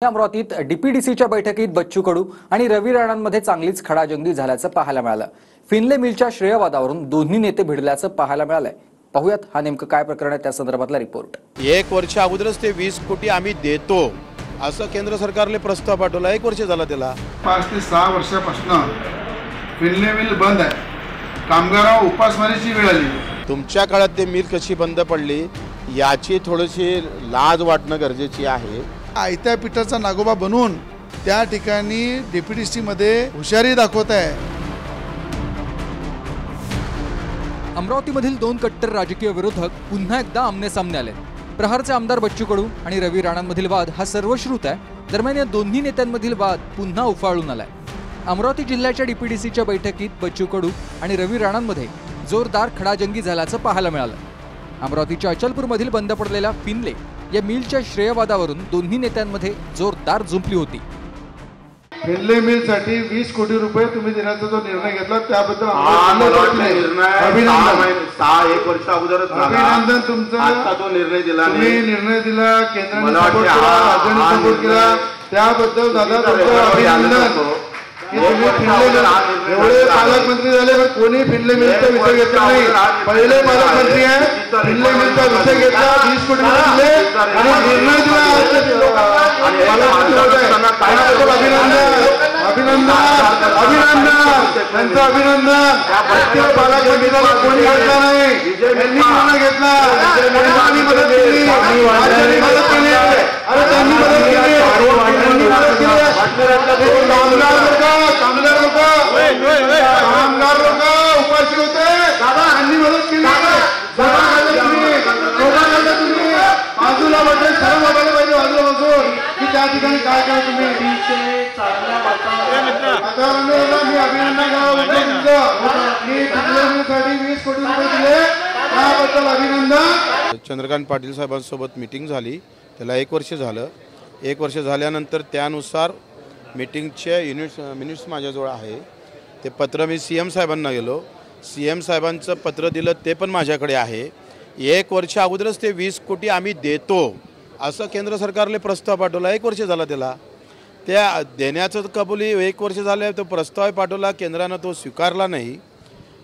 अमरावतीत डीपीडीसीच्या बैठकीत बच्चू कडू आणि रवी राणांमध्ये चांगलीच खडाजंगी झाल्याचं पाहायला मिळालं। फिनले मिलच्या श्रेयवादावरून दोन्ही नेते भिडल्याचं पाहायला मिळालंय। पाहूयात हा नेमकं काय प्रकरण आहे त्या संदर्भातला रिपोर्ट। एक वर्ष अगोदरच ते 20 कोटी आम्ही देतो असं केंद्र सरकारने प्रस्ताव पाठवला। एक वर्ष झाला त्याला। 5 ते 6 वर्षापासून फिनले मिल बंद आहे। कामगारांवर उपासमारीची वेळ आली। तुमच्या काळात ते मिल कशी बंद पडली याची थोडीशी लाज वाटणं गरजेची आहे। आयत्या पिठाचा नागोबा बनवून त्या ठिकाणी डीपीडीसी मध्ये हुशारी दाखवत आहे। अमरावतीमधील दोन कट्टर राजकीय विरोधक पुन्हा एकदा आमने-सामने आले। प्रहारचे आमदार बच्चू कडू आणि रवी राणांमधील वाद हा सर्वश्रुत आहे। दरम्यान या दोन्ही नेत्यांमधील वाद पुन्हा उफाळून आलाय। अमरावती जिल्ह्याच्या डीपीडीसीच्या बैठकीत बच्चू कडू आणि रवी राणांमध्ये जोरदार खडाजंगी झाल्याचं पाहायला मिळालं। अमरावतीच्या अचलपूरमधील बंद पडलेल्या फिनले या मिलच्या श्रेयवादावरून दोन्ही नेत्यांमध्ये जोरदार झुंपली होती। फिनले मिलसाठी 20 कोटी रुपये तुम्ही देण्याचा जो निर्णय घेतला त्याबद्दल एक वर्ष अगोदरच अभिनंदन तुमचं। आता तो निर्णय दिला तुम्ही निर्णय दिला, केंद्राने सपोर्ट केला, राज्याने सपोर्ट केला, त्याबद्दल दादा तुमचं अभिनंदन। की तुम्ही फिनले एवढे पालकमंत्री झाले पण कोणी फिनले मिलचा विषय घेतला नाही। पहिले पालकमंत्री आहे, फिनले मिलचा विषय घेतला, 20 कोटी दिले आणि निर्णय दिला। अभिनंदन अभिनंदन अभिनंदन त्यांचं अभिनंदन। पालकमंत्री झाला कोणी घेतला नाही, त्यांनी निर्णय घेतला, त्यांनी मदत केली, राज्याने मदत केली, अरे त्यांनी मदत केली, त्यांनी मदत केली। कामगार लोक उपाशी होते, दादा यांनी मदत केली। बाजूला बसून सर्व बघायला पाहिजे, बाजूला बसून की त्या ठिकाणी काय काय तुम्ही मी अभिनंदन करावं की फिनलेसाठी 20 कोटी रुपये दिले त्याबद्दल अभिनंदन। चंद्रकांत पाटील साहेबांसोबत मीटिंग झाली, त्याला 1 वर्ष झालं। 1 वर्ष झाल्यानंतर त्यानुसार मीटिंगचे मिनिट्स माझ्याजवळ आहे। ते पत्र मी सीएम साहेबांना गेलो, सीएम साहेबांचं पत्र दिलं, ते पण माझ्याकडे आहे। 1 वर्ष अगोदरच ते 20 कोटी आम्ही देतो असं केंद्र सरकारने प्रस्ताव पाठवला। 1 वर्ष झाला त्याला। त्या देण्याचं कबुली 1 वर्ष झालं, तो प्रस्ताव पाठवला, केंद्रानं तो स्वीकारला नाही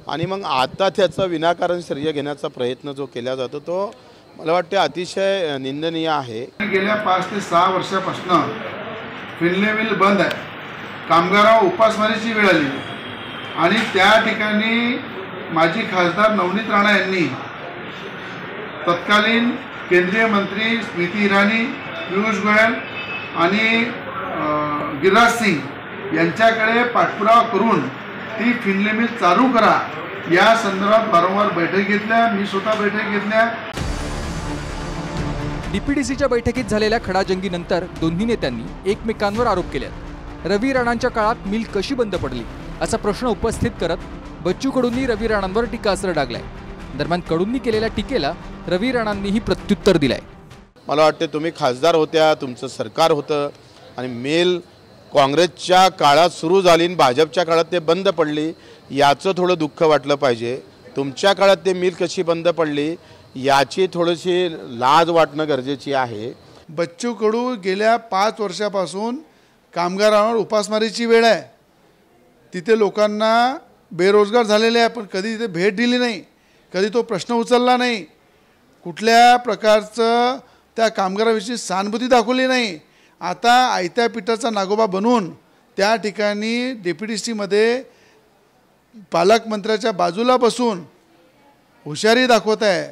आणि मग आता त्याचा विनाकारण श्रेय घेण्याचा प्रयत्न जो केला जातो तो मला वाटते अतिशय निंदनीय आहे। गेल्या 5 ते 6 वर्षापासून फिनले मिल बंद आहे। कामगारांवर उपासमारीची वेळ आली आणि त्या ठिकाणी माजी खासदार नवनीत राणा यांनी तत्कालीन केंद्रीय मंत्री स्मृती इराणी, पियुष गोयल आणि गिरिराज सिंग यांच्याकडे पाठपुरावा करून ती फिनले मिल चालू करा या संदर्भात वारंवार बैठक घेतल्या। मी स्वतः बैठक घेतल्या। डीपीडीसीच्या बैठकीत झालेल्या खडाजंगीनंतर दोन्ही नेत्यांनी एकमेकांवर आरोप केले। रवी राणांच्या काळात मिल कशी बंद पडली असा प्रश्न उपस्थित करत बच्चू कडूंनी रवी राणांवर टीकास्त्र डागलाय। दरम्यान कडूंनी केलेल्या टीकेला रवी राणांनीही प्रत्युत्तर दिलंय। मला वाटते तुम्ही खासदार होत्या, तुमचं सरकार होतं आणि मिल काँग्रेसच्या काळात सुरू झाली आणि भाजपच्या काळात ते बंद पडली, याचं थोडं दुःख वाटलं पाहिजे। तुमच्या काळात ते मिल कशी बंद पडली याची थोडीशी लाज वाटणं गरजेची आहे। बच्चू कडू गेल्या 5 वर्षापासून कामगारांवर उपासमारीची वेळ आहे। तिथे लोकांना बेरोजगार झालेले आहे, पण कधी तिथे भेट दिली नाही, कधी तो प्रश्न उचलला नाही, कुठल्या प्रकारचं त्या कामगाराविषयी सहानुभूती दाखवली नाही। आता आयत्या पिठाचा नागोबा बनवून त्या ठिकाणी डीपीडीसी मध्ये पालकमंत्र्याच्या बाजूला बसून हुशारी दाखवत आहे।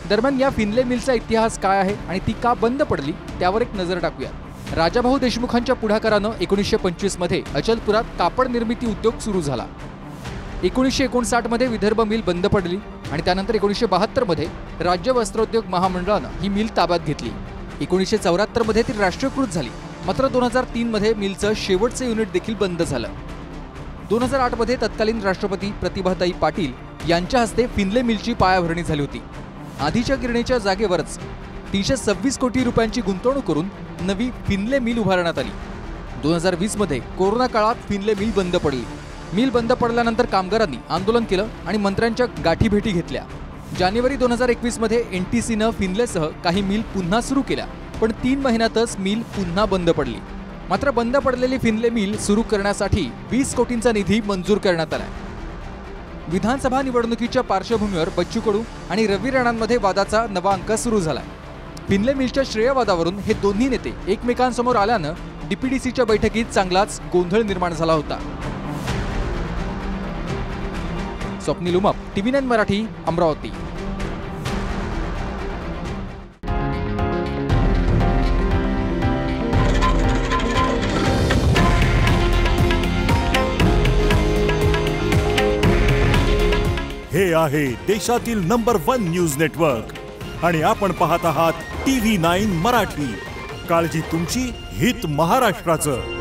दरम्यान या फिनले मिलचा इतिहास काय आहे आणि ती का बंद पडली त्यावर एक नजर टाकूया। राजाभाऊ देशमुखांच्या पुढाकारानं 1925 मध्ये अचलपुरात कापड निर्मिती उद्योग सुरू झाला। 1959 मध्ये विदर्भ मिल बंद पडली आणि त्यानंतर 1972 मध्ये राज्य वस्त्रोद्योग महामंडळानं ही मिल ताब्यात घेतली। 1974 मध्ये ती राष्ट्रीयकृत झाली, मात्र 2003 मध्ये मिलचं शेवटचं युनिट देखील बंद झालं। 2008 मध्ये तत्कालीन राष्ट्रपती प्रतिभाताई पाटील यांच्या हस्ते फिनले मिलची पायाभरणी झाली होती। आधीच्या गिरणीच्या जागेवरच 326 कोटी रुपयांची गुंतवणूक करून नवी फिनले मिल उभारण्यात आली। 2020 मध्ये कोरोना काळात फिनले मिल बंद पडली। मिल बंद पडल्यानंतर कामगारांनी आंदोलन केलं आणि मंत्र्यांच्या गाठीभेटी घेतल्या। जानेवारी 2021 मध्ये एनटीसीनं फिनलेसह काही मिल पुन्हा सुरू केल्या पण 3 महिन्यातच मिल पुन्हा बंद पडली. मात्र बंद पडलेली फिनले मिल सुरू करण्यासाठी 20 कोटींचा निधी मंजूर करण्यात आला. विधानसभा निवडणुकीच्या पार्श्वभूमीवर बच्चू कडू आणि रवी राणांमध्ये वादाचा नवा अंक सुरू झालाय. फिनले मिलच्या श्रेयवादावरून हे दोन्ही नेते एकमेकांसमोर आल्यानं डीपीडीसीच्या बैठकीत चांगलाच गोंधळ निर्माण झाला होता. स्वप्नील उमप, TV9 मराठी, अमरावती. हे आहे देशातील नंबर 1 न्यूज नेटवर्क आणि आपण पाहत आहात TV9 मराठी. काळजी तुमची, हित महाराष्ट्राचं.